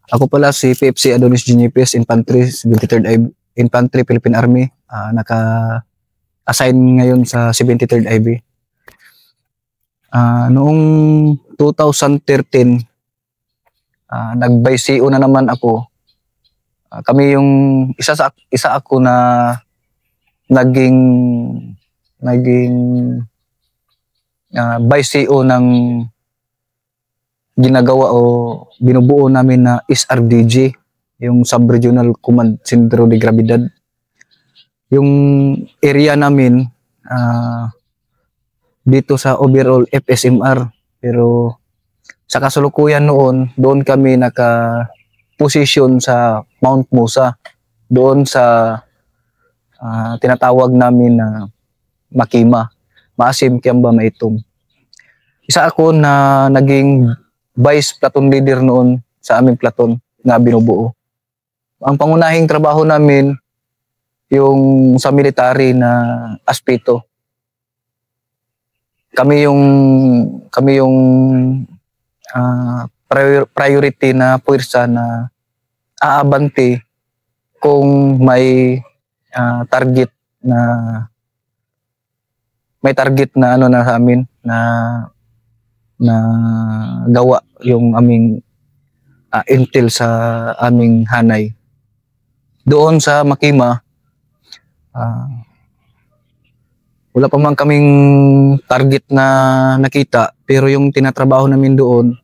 Ako pala si PFC Adonis Junipes, Infantry, 73rd Infantry, Philippine Army. Naka-assign ngayon sa 73rd IB. Noong 2013, nag-BICO na naman ako. Kami yung isa ako na naging BICO ng ginagawa o binubuo namin na SRDG, yung Sub-Regional Command Centro de Gravidad. Yung area namin dito sa overall FSMR, pero sa kasalukuyan noon, doon kami naka-position sa Mount Musa, doon sa tinatawag namin na Makima, Maasim, Kiamba, Maitum. Isa ako na naging vice platoon leader noon sa aming platoon na binubuo. Ang pangunahing trabaho namin yung sa military na aspeto. Kami yung priority na puwersa na aabante kung may target na ano na sa amin na gawa yung aming intel sa aming hanay. Doon sa Makima, wala pa man kaming target na nakita, pero yung tinatrabaho namin doon,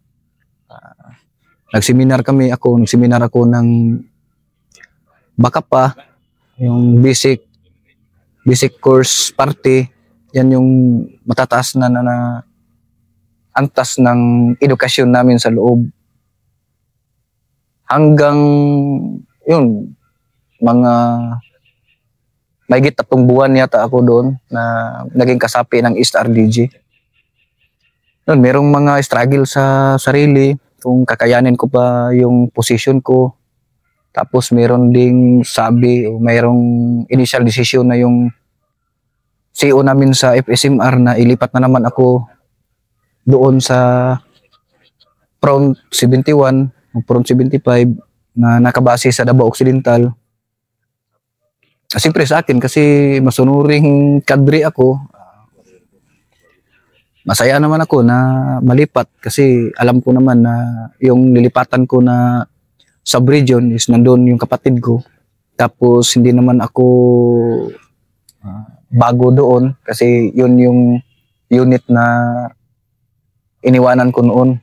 nagseminar ako ng backup pa, yung basic course party, yan yung matataas na antas ng edukasyon namin sa loob. Hanggang yun, mga mahigit 3 buwan yata ako doon na naging kasapi ng SRDG. Yun, merong mga struggle sa sarili, kung kakayanin ko pa yung position ko. Tapos meron ding sabi, o mayroong initial decision na yung CO namin sa FSMR na ilipat na naman ako doon sa Front 71, Front 75 na nakabase sa Davao Occidental. Siyempre sa akin kasi masunuring kadre ako, masaya naman ako na malipat kasi alam ko naman na yung lilipatan ko na sub-region is nandun yung kapatid ko. Tapos hindi naman ako bago doon kasi yun yung unit na iniwanan ko noon.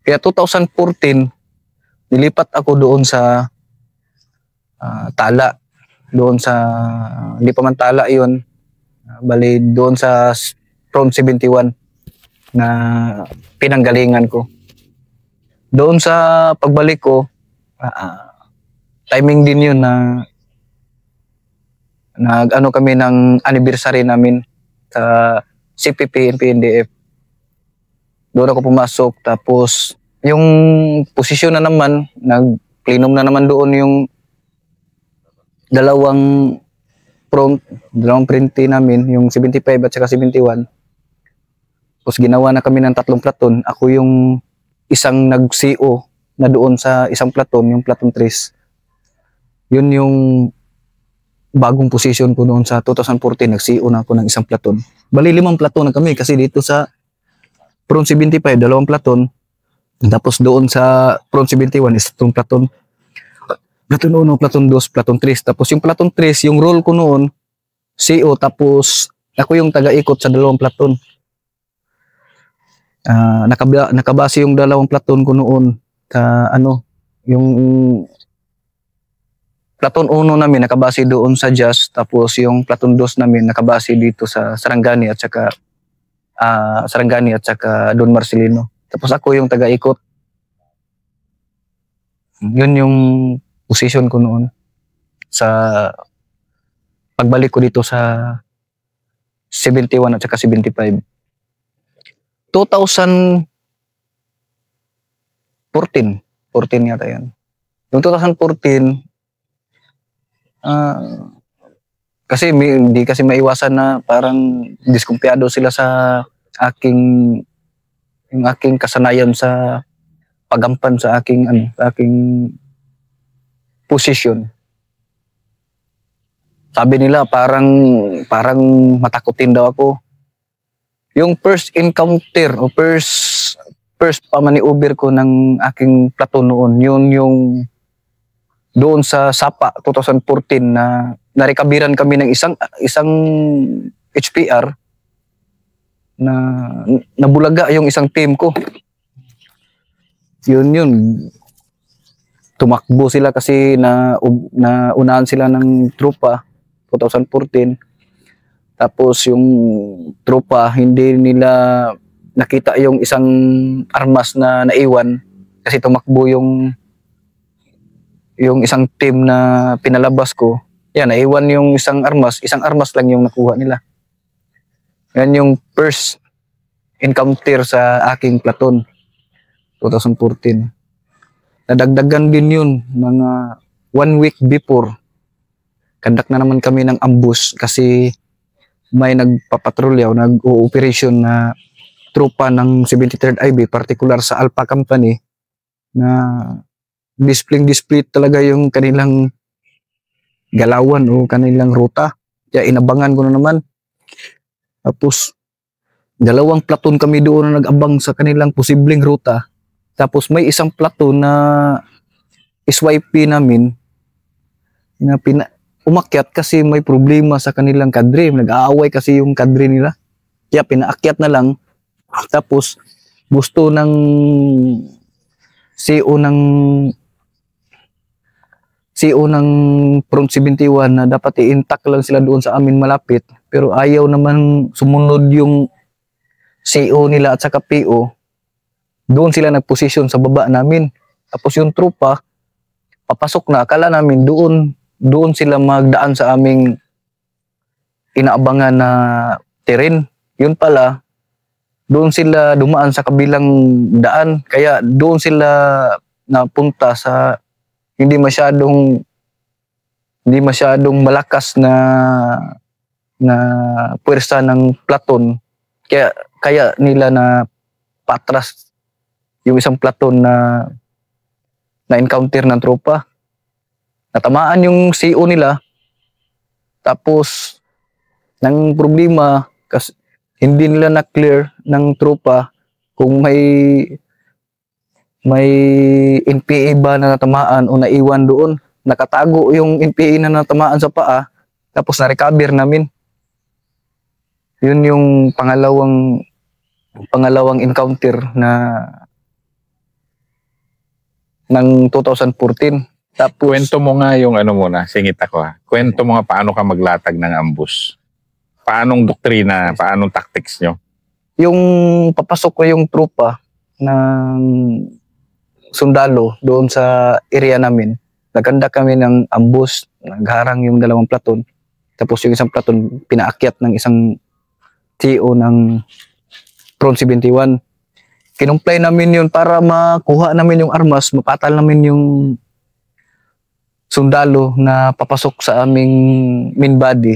Kaya 2014, nilipat ako doon sa Tala. Doon sa, hindi pa man Tala yun, bali doon sa Front 71 na pinanggalingan ko. Doon sa pagbalik ko, timing din yun na nag-ano kami ng anniversary namin sa CPP and PNDF. Doon ako pumasok, tapos yung posisyon na naman, nag-plenum na naman doon yung dalawang printe namin, yung 75 at saka 71. Tapos ginawa na kami ng 3 platon. Ako yung isang nag-CO na doon sa isang platon, yung platon 3. Yun yung bagong posisyon ko noon sa 2014, nag-CO na ako ng isang platon. Bali 5 platon na kami kasi dito sa Front 75, 2 platon. Tapos doon sa Front 71 is 3 platon. Platon 1, platon 2, platon 3. Tapos yung platon 3, yung role ko noon, CO, tapos ako yung taga-ikot sa 2 platon. Nakabase yung 2 platon ko noon yung platon 1 namin nakabase doon sa Jas, tapos yung platon 2 namin nakabase dito sa Sarangani at saka Don Marcelino. Tapos ako yung taga-ikot. Yun yung position ko noon sa pagbalik ko dito sa 71 at saka 75. 2014 yata yan. Yung 2014, kasi hindi kasi maiwasan na parang diskumpiyado sila sa yung aking kasanayan sa pagampan sa aking sa aking position. Sabi nila parang matakutin daw ako. Yung first encounter o first pamaniuber ko ng aking platoon noon, yun yung doon sa Sapa 2014 na narekabiran kami ng isang HPR na nabulaga yung isang team ko. Yun. Tumakbo sila kasi na unahan sila ng tropa 2014. Tapos yung tropa hindi nila nakita yung isang armas na naiwan kasi tumakbo yung isang team na pinalabas ko. Yan, naiwan yung isang armas lang yung nakuha nila. Yan yung first encounter sa aking platoon 2014. Nadagdagan din yun mga 1 week before. Kandak na naman kami ng ambush kasi may nagpapatrolya o nag-ooperation na tropa ng 73rd IB, particular sa Alpha Company, na display talaga yung kanilang galawan o kanilang ruta. Kaya inabangan ko na naman. Tapos 2 platoon kami doon na nag-abang sa kanilang posibleng ruta. Tapos may isang platoon na SYP namin na umakyat kasi may problema sa kanilang kadre. Nag-aaway kasi yung kadre nila. Kaya pinaakyat na lang. Tapos gusto ng CEO ng Front 71 na dapat i-intact lang sila doon sa amin malapit. Pero ayaw naman sumunod yung CEO nila at saka PO. Doon sila nagposisyon sa baba namin. Tapos yung tropa, papasok na. Akala namin doon sila magdaan sa aming inaabangan na terrain. Yun pala, doon sila dumaan sa kabilang daan. Kaya doon sila napunta sa hindi masyadong malakas na puwersa ng platoon. Kaya nila na patras yung isang platoon na encounter ng tropa. Natamaan yung CO nila. Tapos nang problema kasi hindi nila na-clear ng tropa kung may NPA ba na natamaan o naiwan doon. Nakatago yung NPA na natamaan sa paa. Tapos na-recover namin. Yun yung pangalawang encounter ng 2014. Tapos kwento mo nga yung ano muna, singit ako ha. Kwento mo nga paano ka maglatag ng ambush. Paanong doktrina, paanong tactics nyo? Yung papasok ko yung tropa ng sundalo doon sa area namin. Nagkanda kami ng ambush, nagharang yung 2 platoon. Tapos yung isang platoon pinaakyat ng isang CEO ng Front 71. Kinumplay namin yun para makuha namin yung armas, mapatal namin yung sundalo na papasok sa aming main body.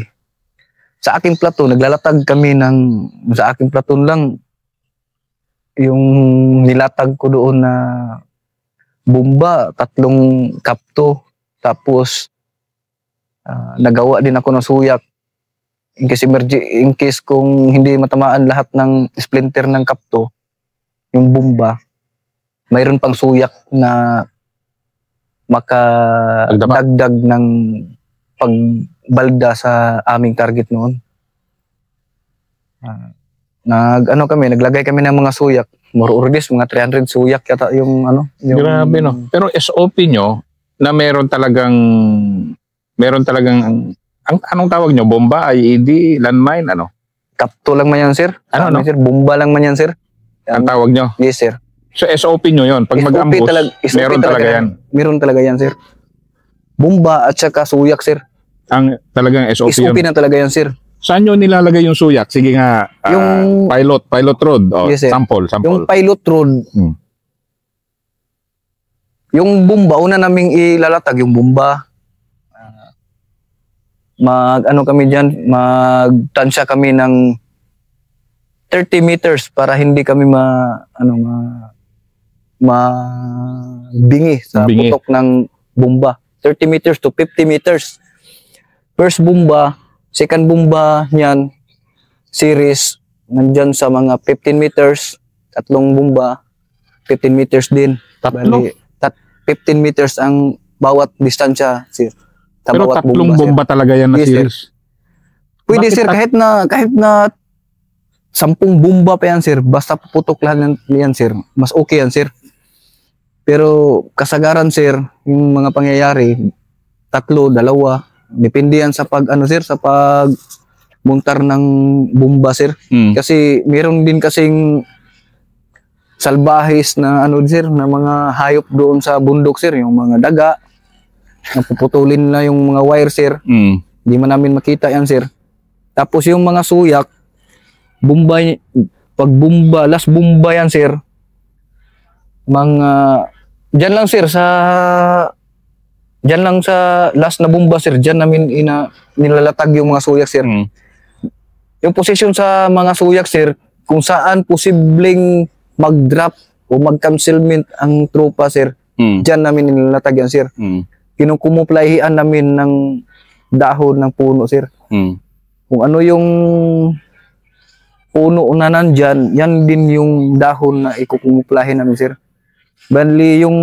Sa aking platoon, naglalatag kami sa aking platoon lang, yung nilatag ko doon na bomba, 3 kapto, tapos nagawa din ako ng suyak in case kung hindi matamaan lahat ng splinter ng kapto, yung bomba, mayroon pang suyak na makadagdag ng pagbalda sa aming target noon. Naglagay kami ng mga suyak. More or less, mga 300 suyak yata yung Grabe no. Pero SOP nyo na meron talagang anong tawag nyo? Bomba, IED, landmine, ano? Kapto lang man yan, sir. Ano? Sir, bomba lang man yan, sir. Ang tawag nyo? Yes, sir. So SOP nyo yun. Pag mag-ambush, meron talaga yan. Meron talaga yan, sir. Bomba at saka suyak, sir. Ang talagang SOP SOP yun. na talaga yan, sir. Saan nyo nilalagay yung suyak? Sige nga, yung pilot road. Yes, sir. Sample. Yung pilot road, yung bomba, una naming ilalatag yung bomba. Kami dyan, magtansya kami ng 30 meters para hindi kami mabingi sa Bingi. putok ng bomba. 30 meters to 50 meters. First bomba, second bomba niyan, series, nandyan sa mga 15 meters, tatlong bomba, 15 meters din. Tatlo? Bali, 15 meters ang bawat distansya, sir. Sa Pero bawat tatlong sir. bomba talaga yan na Yes, sir. series. Pwede Bakit sir, kahit na 10 bomba pa yan sir, basta puputok lahat yan sir, mas okay yan sir. Pero kasagaran sir, yung mga pangyayari, 3, 2, depende yan sa sa pag muntar ng bomba sir. Kasi meron din kasing salbahis na sir, na mga hayop doon sa bundok sir, yung mga daga, napuputulin na yung mga wire sir. Hindi man namin makita yan sir. Tapos yung mga suyak, last bomba yan sir, dyan lang sa last na bomba sir, dyan namin nilalatag yung mga suyak sir. Yung position sa mga suyak sir, kung saan posibleng mag-drop o mag-concealment ang tropa sir, dyan namin nilalatag yan sir. Kinukumuplahian namin ng dahon ng puno sir. Kung ano yung puno na nandyan, yan din yung dahon na ikukumuplahin namin sir. Bali yung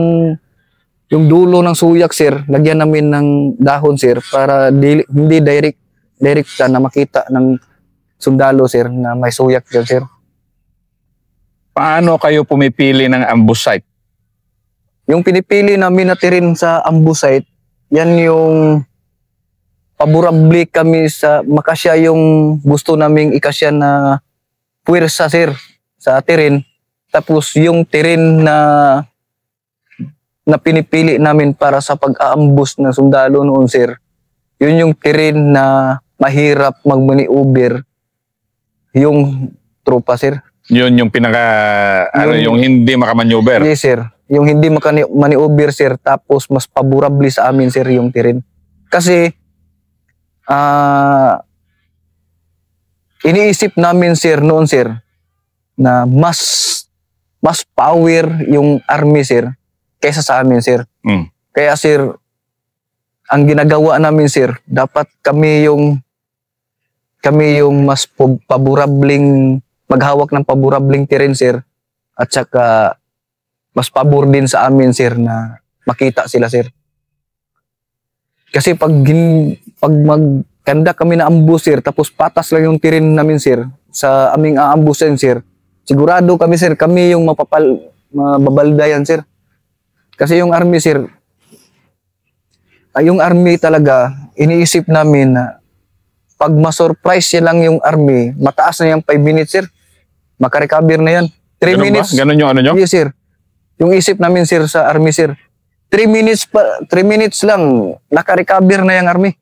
dulo ng suyak sir, lagyan namin ng dahon sir para hindi direct na makita ng sundalo sir na may suyak dyan sir. Paano kayo pumipili ng ambush site? Yung pinipili namin na tirin sa ambush site, yan yung paborable kami sa makasya yung gusto naming ikasya na puwersa sir sa tirin. Tapos yung tirin na pinipili namin para sa pag-aambus ng sundalo noon sir, yun yung tirin na mahirap mag-maneuver yung tropa sir. Yun yung yung hindi makamaneuver. Yes sir, yung hindi maneuver sir, tapos mas paborable sa amin sir yung tirin. Kasi iniisip namin sir noon sir na mas power yung army sir kaysa sa amin sir. Kaya sir, ang ginagawa namin sir, dapat kami yung mas paborabling maghawak ng paborabling terrain sir, at saka mas pabor din sa amin sir na makita sila sir. Kasi pag magkanda kami na ambush sir, tapos patas lang yung terrain namin sir sa aming aambusin sir, sigurado kami sir, kami yung mababaldayan sir. Kasi yung army sir, yung army talaga, iniisip namin na pag ma-surprise siya lang yung army, mataas na yung 5 minutes sir, makarecover na yan. 3 minutes. Ganun yung ano nyo? Yes sir. Yung isip namin sir sa army sir, 3 minutes lang, nakarecover na yung army.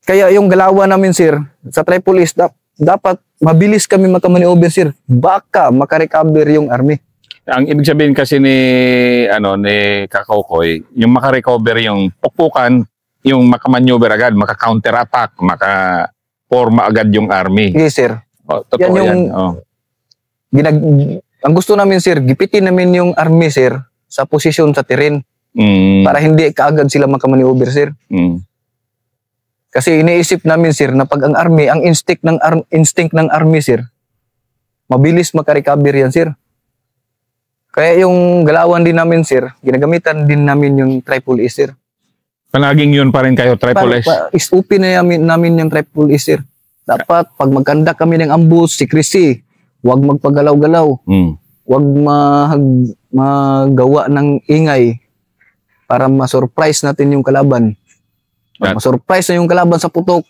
Kaya yung galawan namin sir, sa Tripolis, dapat mabilis kami makamaneuver sir, baka makarecover yung army. Ang ibig sabihin kasi ni Kakaukoy, yung makarecover yung pukpukan, yung makamaneuver agad, maka-counter-attack, maka-forma agad yung army. Yes sir. Totoo yan. Yung, ang gusto namin sir, gipitin namin yung army sir sa posisyon sa terrain para hindi kaagad sila makamaneuver sir. Kasi iniisip namin sir na pag ang army, ang instinct ng army sir, mabilis makarecover yan sir. Kaya yung galawan din namin sir, ginagamitan din namin yung Triple S sir. Palaging yun pa rin kayo, Triple S? Is-open na namin yung Triple S sir. Dapat pag magkanda kami ng ambush, secrecy, huwag magpagalaw-galaw, huwag magawa ng ingay para ma-surprise natin yung kalaban. Pag ma-surprise na yung kalaban sa putok,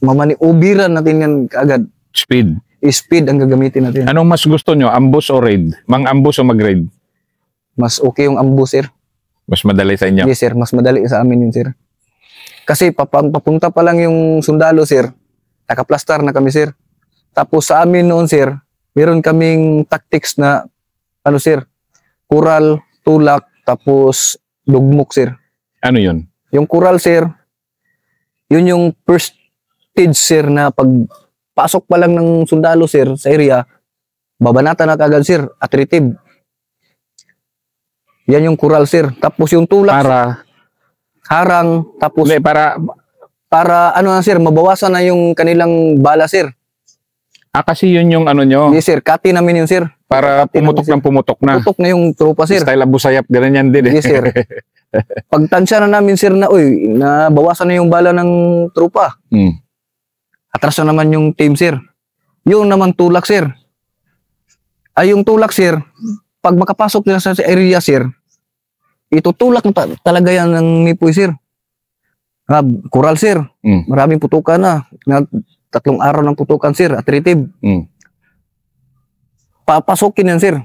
mamaniubiran natin yan kaagad. Speed ang gagamitin natin. Anong mas gusto nyo, ambush o raid? Mang-ambush o mag-raid? Mas okay yung ambush sir. Mas madali sa inyo? Yes sir, mas madali sa amin yun sir. Kasi papunta pa lang yung sundalo sir, nakaplastar na kami sir. Tapos sa amin noon sir, meron kaming tactics na sir, kural, tulak, tapos lugmok sir. Ano yun? Yung kural sir, yun yung first stage sir na pag pasok pa lang ng sundalo sir sa area, babanata na kagad sir, attritive. Yan yung kural, sir. Tapos yung tulak, Para, harang, tapos hindi, para ano na, sir, mabawasan na yung kanilang bala, sir. kasi yun yung ano nyo, Yes, sir. Kati namin yun, sir. para Kati namin, pumutok sir. ng pumutok na. Putok na yung tropa, sir. Style Abu Sayyaf, ganun yan din eh. Yes, sir. Pagtansya na namin, sir, na, nabawasan na yung bala ng tropa. Hmm. Atras na naman yung team, sir. Yung naman tulak, sir. Yung tulak, sir, pag makapasok nila sa area, sir, itutulak na talaga yan ng nipoy, sir. Kural, sir. Hmm. Maraming putukan na. 3 araw ng putukan, sir. Attritive. Hmm. Papasokin yan, sir.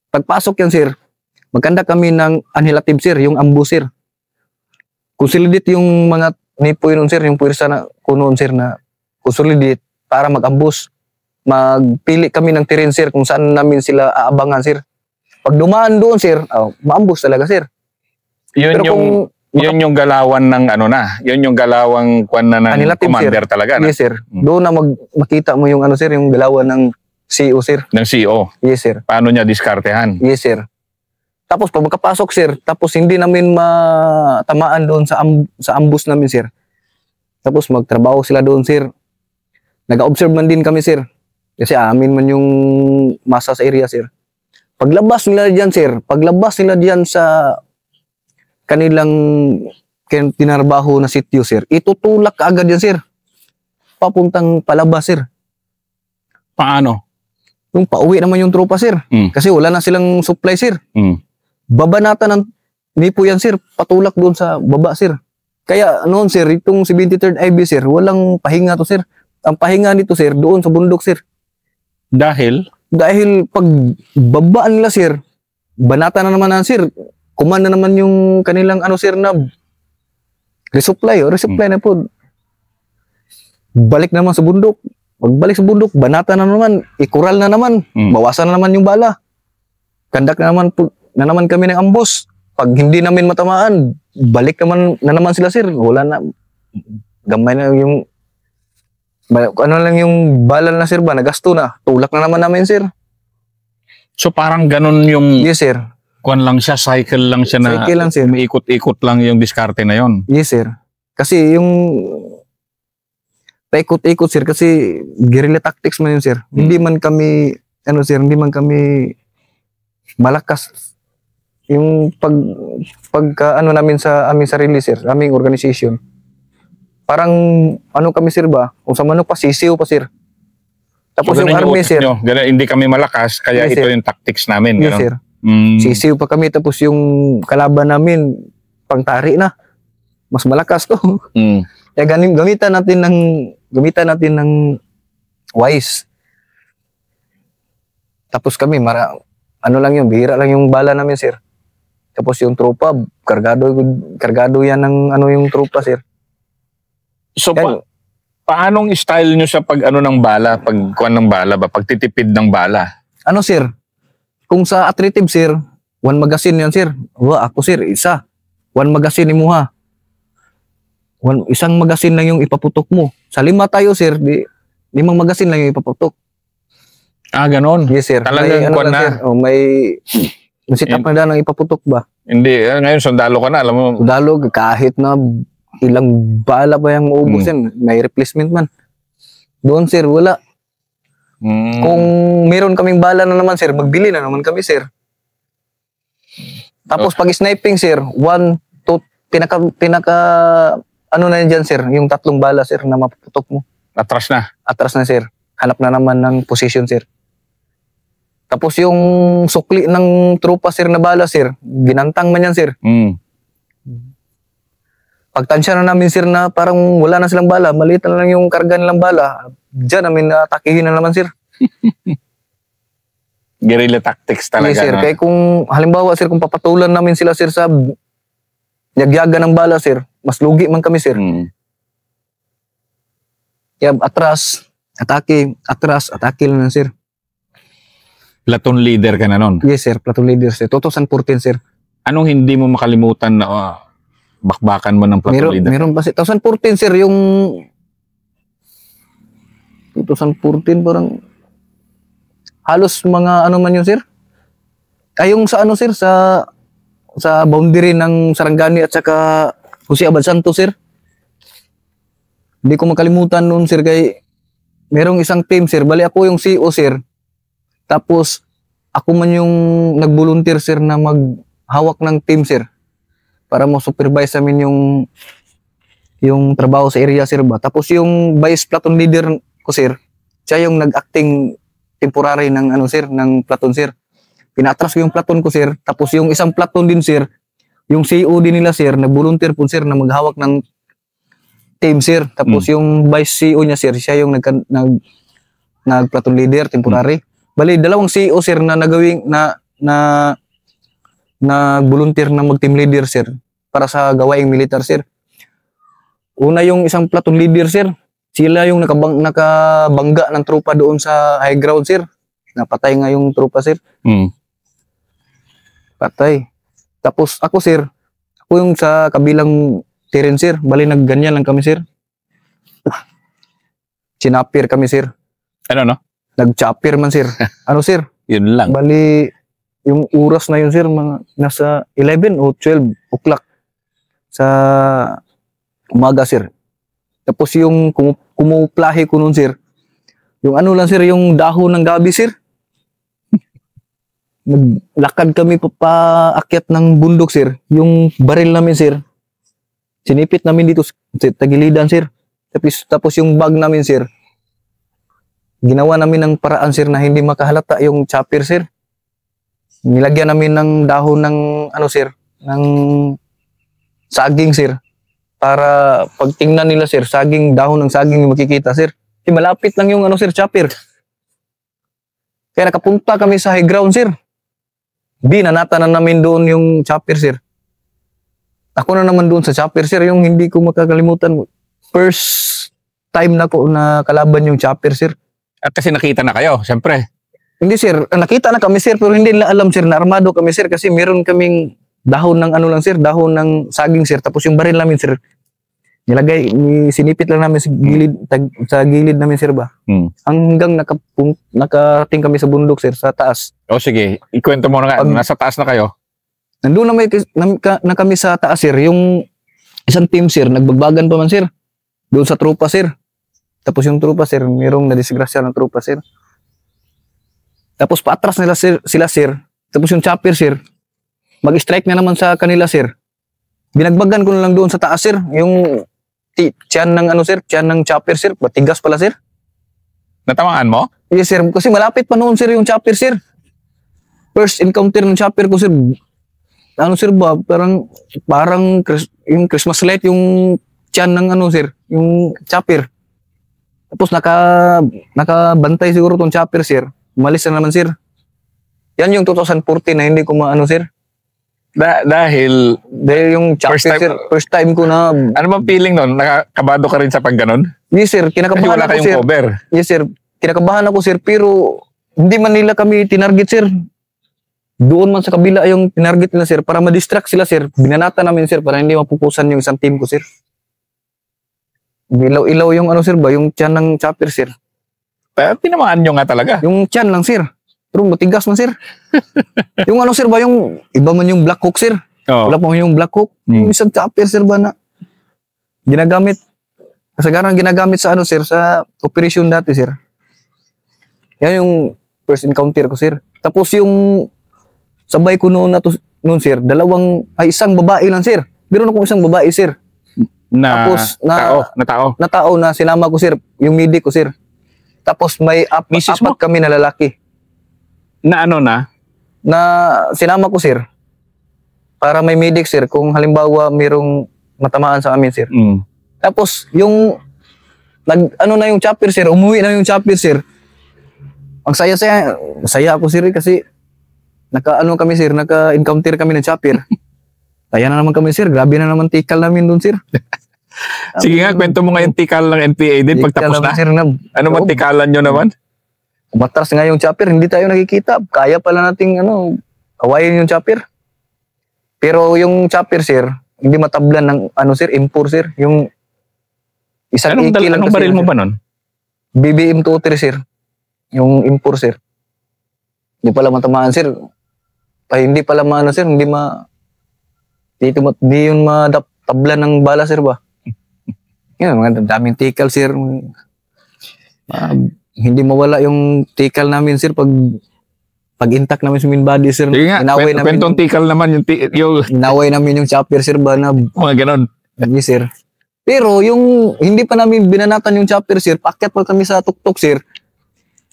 Pagpasok yan, sir, magkanda kami ng annihilative, sir, yung ambush, sir. Consolidate yung mga nipoy nun, sir, yung puwersa na kunoon, sir, na consolidate para mag-ambush. Magpili kami ng terrain, sir, kung saan namin sila aabangan, sir. Pag dumaan doon, sir, ma-ambush talaga, sir. Yun Pero yung, yun yung galawan ng ano na, yun yung galawang kwan na ng Annihilative, commander talaga na, yes, sir. Doon na makita mo yung ano, sir, yung galawan ng CEO, sir. ng CEO. Yes, sir. Paano niya diskartehan? Yes, sir. Tapos pag magkapasok, sir, tapos hindi namin matamaan doon sa ambush namin, sir. Tapos magtrabaho sila doon, sir. Nag-observe man din kami, sir. Kasi amin man yung masa sa area, sir. Paglabas nila diyan, sir, paglabas nila diyan sa kanilang tinarbaho na sityo, sir, itutulak agad yan, sir. Papuntang palabas, sir. Paano? Yung pauwi naman yung tropa, sir. Kasi wala na silang supply, sir. Babanatan ng nipo yan, sir. Patulak doon sa baba, sir. Kaya noon, sir, itong 73rd IB, sir, walang pahinga to, sir. Ang pahinga nito, sir, doon sa bundok, sir. Dahil Pag babaan nila, sir, banata na naman na, sir. Kumanda naman yung kanilang, ano, sir, na resupply na po. Balik naman sa bundok. Pagbalik sa bundok, banata na naman, ikural na naman, bawasan na naman yung bala. Kandak na naman kami ng ambush. Pag hindi namin matamaan, balik naman na naman sila, sir. Wala na, gamay na yung, ano lang yung bala na, sir, ba, nagasto na. Tulak na naman namin, sir. so parang ganun yung Yes, sir. kwan lang siya, cycle lang siya na Cycle lang, sir. umiikot-ikot lang yung diskarte na yon. Yes, sir. Kasi yung paikot-ikot, sir, kasi guerrilla tactics man yun, sir. Hindi man kami, ano, sir, hindi man kami malakas. Yung pagka ano namin sa aming sarili, sir, aming organization. Parang, ano kami, sir, ba? Kung sa manok pa, sisiw pa, sir. Tapos So, yung ganun army, utak sir. nyo. Ganun, hindi kami malakas, kaya Yes, ito sir. yung tactics namin. Yes, ganun. sir. Mm. Sisiw pa kami, tapos yung kalaban namin, pangtari na. Mas malakas to. Mm. Kaya gamitan natin ng wise. Tapos kami, ano lang yun, bihira lang yung bala namin, sir. Tapos yung tropa, kargado yan ng ano yung tropa, sir. So, Yan. paanong style nyo sa pag ano ng bala, pag kuwan ng bala ba, pagtitipid ng bala? Ano, sir? Kung sa attritive, sir, 1 magazine yan, sir. Ako, sir, isa. 1 magazine ni Muha. Isang magazine lang yung ipaputok mo. Sa 5 tayo, sir, 5 magazine lang yung ipaputok. Ah, ganon. Yes, sir. Talagang ano kuwan lang, na. sir. May sit up na ng ipaputok ba? Hindi, ngayon sundalo ka na, alam mo. Dalog, kahit na ilang bala pa yung maubos yan, may replacement man. Doon, sir, wala. Kung meron kaming bala na naman, sir, magbili na naman kami, sir. Tapos pag sniping, sir, 1, 2, pinaka ano na yan, sir, yung 3 bala, sir, na mapuputok mo. Atras na. Atras na, sir. Hanap na naman ng position, sir. Tapos yung sukli ng tropa, sir, na bala, sir, ginantang man yan, sir. Pagtansya na namin, sir, na parang wala na silang bala, maliit na lang yung karga nilang bala, diyan namin atakihin na naman, sir. Guerrilla tactics talaga. Yes, sir. No? Kaya kung, halimbawa, sir, kung papatulan namin sila, sir, sa yagyaga ng bala, sir, mas lugi man kami, sir. Kaya atras, atake lang, sir. Platoon leader ka na nun. Yes, sir. Platoon leader, sir. 2014, sir. Anong hindi mo makalimutan na bakbakan mo ng platoon leader? Meron pa, sir. 2014, sir, yung 2014, parang halos mga ano man yun, sir. Ay, yung sa ano, sir, sa sa boundary ng Sarangani at saka Jose Abad Santos, sir. Hindi ko makalimutan noon, sir, kay merong isang team, sir. Bali ako yung CEO, sir. Tapos ako man yung nag-volunteer, sir, na maghawak ng team, sir. Para mo supervise namin yung trabaho sa area, sir ba. Tapos yung vice platoon leader ko, sir, siya yung nag-acting temporary ng ano, sir, ng platoon, sir. Pinatras ko yung platoon ko, sir. Tapos yung isang platoon din, sir, yung CEO din nila, sir, nag-volunteer po, sir, na maghawak ng team, sir. Tapos yung vice CEO niya, sir, siya yung nag-platoon leader temporary. Bali, dalawang CEO, sir, na nag-volunteer na mag-team leader, sir, para sa gawaing militar, sir. Una yung isang platoon leader, sir. Sila yung nakabangga ng tropa doon sa high ground, sir. Napatay nga yung tropa, sir. Patay. Tapos ako, sir, ako yung sa kabilang terrain, sir. Bali, nagganyan lang kami, sir. Chinapir kami, sir. Ano, no? Nag-chopper man, sir. Ano, sir? Yun lang. Bali, yung oras na yun, sir, mga nasa 11 o 12 o'clock sa umaga, sir. Tapos yung kumuplahe ko nun, sir, yung ano lang, sir, yung dahon ng gabi, sir. Naglakad kami paakyat ng bundok, sir. Yung baril namin, sir, sinipit namin dito sa tagilidan, sir. Tapos yung bag namin, sir, ginawa namin ng paraan, sir, na hindi makahalata yung chopper, sir. Nilagyan namin ng dahon ng ano, sir, ng saging, sir. Para pag tingnan nila, sir, dahon ng saging yung makikita, sir. Malapit lang yung ano, sir, chopper. Kaya nakapunta kami sa high ground, sir. Nanata na namin doon yung chopper, sir. Ako na naman doon sa chopper, sir, yung hindi ko makakalimutan. First time na ko na kalaban yung chopper, sir. At kasi nakita na kayo, siyempre. Hindi, sir. Nakita na kami, sir, pero hindi nila alam, sir, na armado kami, sir, kasi meron kaming dahon ng ano lang, sir, dahon ng saging, sir. Tapos yung baril namin, sir, sinipit lang namin sa gilid namin, sir, ba? Hanggang nakating kami sa bundok, sir, sa taas. O sige, ikwento mo na nga, nasa taas na kayo. Nandun na kami sa taas, sir. Yung isang team, sir, nagbagbagan pa man, sir. Doon sa tropa, sir. Tapos yung tropa, sir, mayroong nadisgrasya ng tropa, sir. Tapos paatras nila, sila, sir. Tapos yung chopper, sir, mag-strike na naman sa kanila, sir. Binagbagan ko na lang doon sa taas, sir. Yung tiyan ng ano, sir, tiyan ng chopper, sir. Matigas pala, sir. Natamaan mo? Yes, sir. Kasi malapit pa noon, sir, yung chopper, sir. First encounter ng chopper ko, sir. Ano, sir, ba? Parang yung Christmas light, yung tiyan ng ano, sir, yung chopper. Tapos nakabantay siguro tong chopper, sir. Umalis na naman, sir. Yan yung 2014 na hindi ko maano, sir. Dahil yung chopper, first time ko na... Ano bang feeling nun? Nakakabado ka rin sa pagganon? Yes, sir. Kasi wala kayong cover. Yes, sir. Kinakabahan ako, sir. Pero hindi man nila kami tinarget, sir. Doon man sa kabila yung tinarget nila, sir. Para ma-distract sila, sir. Binanata namin, sir. Para hindi mapupusan yung isang team ko, sir. Ilaw-ilaw yung ano, sir, ba? Yung tiyan ng chopper, sir. Pero tinamaan nyo nga talaga. Yung tiyan lang, sir. Pero matigas man, sir. Yung ano, sir, ba? Yung iba man yung black hook, sir. Oh. Wala pa yung black hook. Yung isang chopper, sir, ba, na ginagamit. Kasagarang ginagamit sa ano, sir, sa operation dati, sir. Yan yung first encounter ko, sir. Tapos yung sabay ko noon, sir, isang babae lang, sir. Meron akong isang babae, sir. Tapos na tao na sinama ko, sir, yung medic ko, sir. Tapos may apat kami na lalaki. Na ano na? Na sinama ko, sir. Para may medic, sir, kung halimbawa mayroong matamaan sa amin, sir. Tapos yung na yung chopper, sir, umuwi na yung chopper, sir. Ang saya ako, sir, kasi naka-encounter kami ng chopper. Kaya na naman kami, sir. Grabe na naman tikal namin doon, sir. Sige nga, kwento mo nga yung tikal ng NPA din pagtapos na. Sir, ano man tikalan nyo naman? Umatras nga yung chopper, hindi tayo nakikita. Kaya pala nating awayin yung chopper. Pero yung chopper, sir, hindi matablan ng sir, M4, sir. Yung isang anong baril mo ba nun? BBM 203, sir. Yung M4, sir. Hindi pala matamaan, sir. Ay, hindi pala sir, hindi Di yun matablan ng bala, sir ba? Yun, mga daming tikal, sir. Hindi mawala yung tikal namin, sir, pag intact namin sa main body, sir. Sige nga, kwentong tikal naman yung inaway namin yung chopper, sir, ba, na mga ganon. yes, sir. Pero yung hindi pa namin binanatan yung chopper, sir, paakyat pa kami sa tuktok, sir.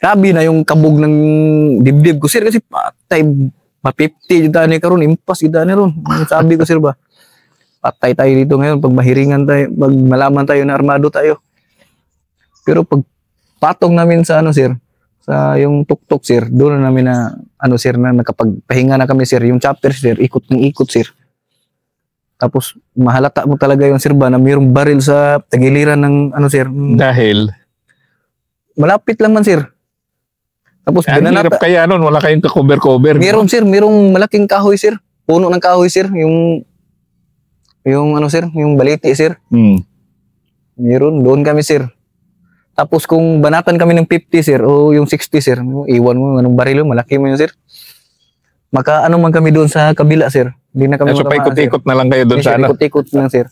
Grabe na yung kabog ng dibdib ko, sir, kasi patay, ma-50 yung daan karon, impas yung daan ron. Sabi ko, sir, ba, patay tayo dito ngayon, pag mahiringan tayo, pag malaman tayo na armado tayo. Pero pag patong namin sa ano, sir, sa yung tuktok, sir, doon na namin na ano, sir, na nakapagpahinga na kami, sir, yung chopper, sir, ikot ng ikot, sir. Tapos mahalata mo talaga yung, sir, ba, na mayroong baril sa tagiliran ng ano, sir. Dahil Malapit lang man, sir. Tapos ang hirap kaya nun, wala kayong ka-cover-cover. Meron, sir, mayroong malaking kahoy, sir. Puno ng kahoy, sir, yung ano, sir, yung baliti, sir. Meron, doon kami, sir. Tapos kung banatan kami ng 50, sir, o yung 60, sir, iwan mo anong baril, malaki mo yun, sir. Maka ano man kami doon sa kabila, sir. Hindi na kami so paikot-ikot na lang kayo doon sa ano. Ikot-ikot lang, sir.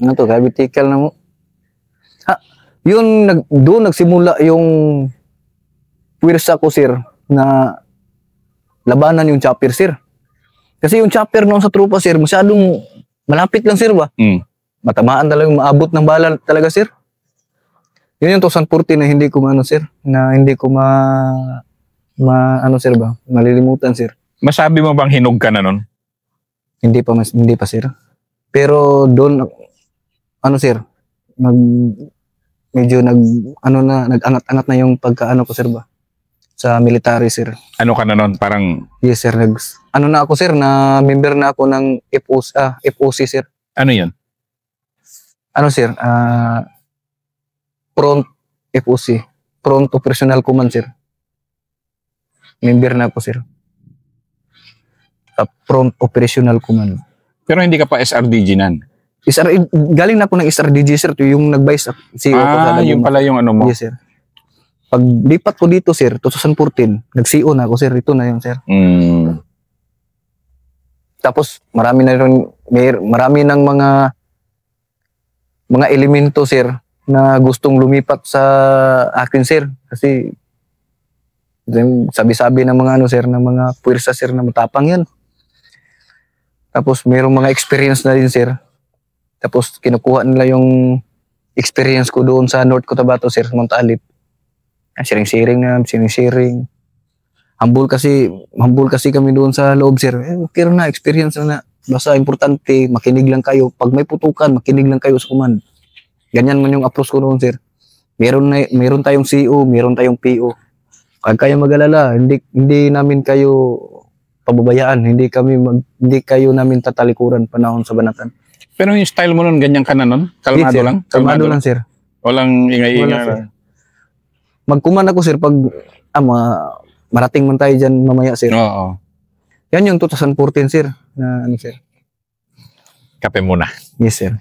Ano to, kabitikal na mo. Doon nagsimula yung puwersa ko, sir, na labanan yung chopper, sir. Kasi yung chopper noon sa trupa, sir, masyadong malapit lang, sir, ba? Matamaan talaga, maabot ng bala talaga, sir. Yun yung 2014 na hindi ko ano, sir, na hindi ko ano, sir, ba, malilimutan, sir. Masabi mo bang hinog ka na nun? Hindi pa, sir. Pero doon, ano, sir, medyo nag-angat-angat na yung pagkaano ko, sir, ba, sa military, sir. Ano ka na nun? Parang yes, sir, ano na ako, sir, na member na ako ng FOC, sir. ano yun? Ano, sir, Front FOC, Front Operational Command, sir. Member na ako, sir. Front Operational Command. Pero hindi ka pa SRDG nan? Galing na ako ng SRDG, sir. Yung nag-vice CEO ko sa yung pala yung ano mo. yes, sir. Pag lipat ko dito, sir, 2014, nag-CO na ako, sir. Ito na yun, sir. Tapos marami ng mga elemento, sir, na gustong lumipat sa akin, sir, kasi sabi-sabi ng mga ano, sir, ng mga puwersa, sir, na matapang yan. Tapos mayroong mga experience na din, sir. Tapos kinukuha nila yung experience ko doon sa North Cotabato, sir, Mount Alip. Sharing na, sharing. Humble kasi kami doon sa loob, sir. Okay na, experience na. Basta importante, makinig lang kayo. Pag may putukan, makinig lang kayo sa command. Ganyan man yung approach ko noon, sir. Meron tayong CO, meron tayong PO. Pag kayo mag-alala, hindi namin kayo pababayaan, hindi kayo namin tatalikuran panahon sa banatan. Pero yung style mo nun, ganyan ka na nun? Kalmado yes, lang? Kalmado lang, sir. Walang ingay-ingay. Mag-command ako, sir, pag marating man tayo dyan mamaya, sir. Oo. Yan yung 2014, sir. Na ano, sir. Kape muna. Yes, sir.